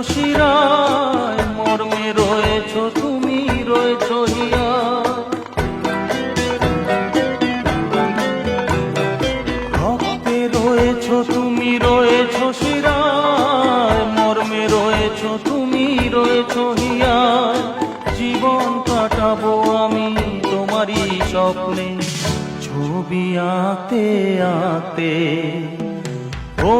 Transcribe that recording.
শিরায়, মর্মে রয়েছ তুমি, রয়েছ হিয়া। রক্তে রয়েছ তুমি, রয়েছ শিরায়, মর্মে রয়েছ তুমি, রয়েছ হিয়া। জীবন কাটাবো আমি তোমারই স্বপ্নে, ছবি আঁকতে আঁকতে। ও